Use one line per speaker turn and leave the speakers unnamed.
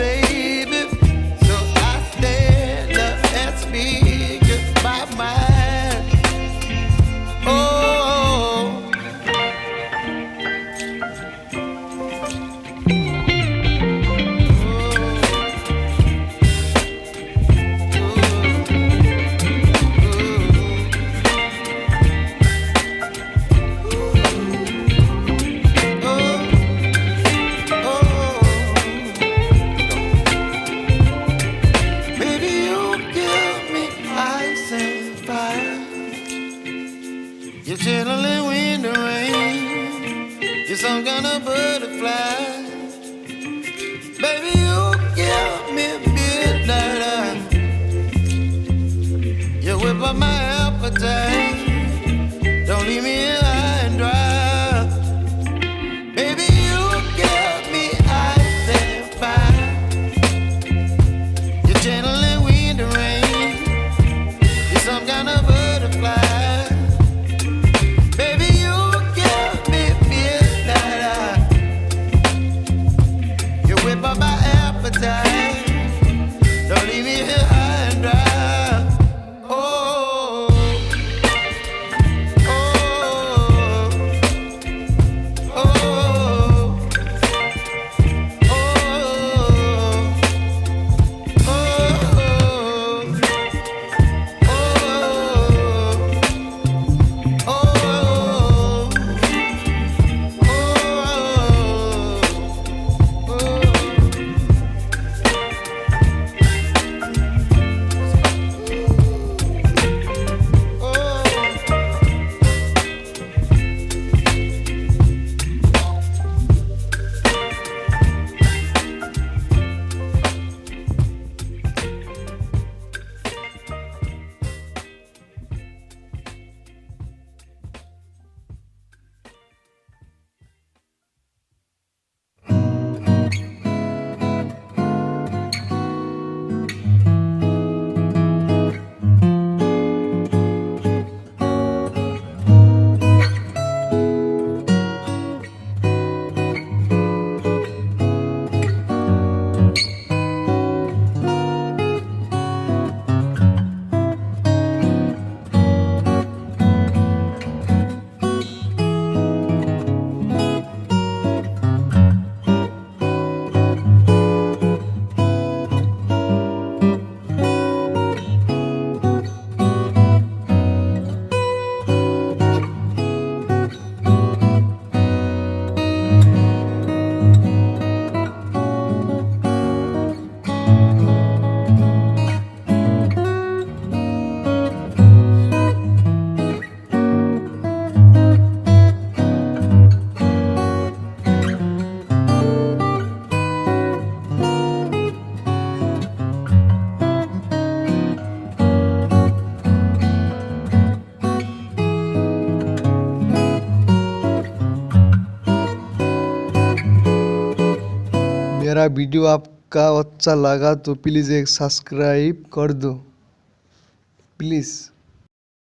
baby. So I stand up and speak my mind. Oh, baby, you give me ice and fire. You're channeling wind and rain. You're some kind of butterfly. Baby, you give me midnight. You whip up my appetite. Don't leave me here high and dry. Baby, you give me ice and fire. You're channeling wind and rain. You're some kind of butterfly. Baby, you give me midnight. You whip up my appetite. Don't leave me here high and dry. Oh, oh, oh,
मेरा video आपका अच्छा लगा तो please एक subscribe कर दो please.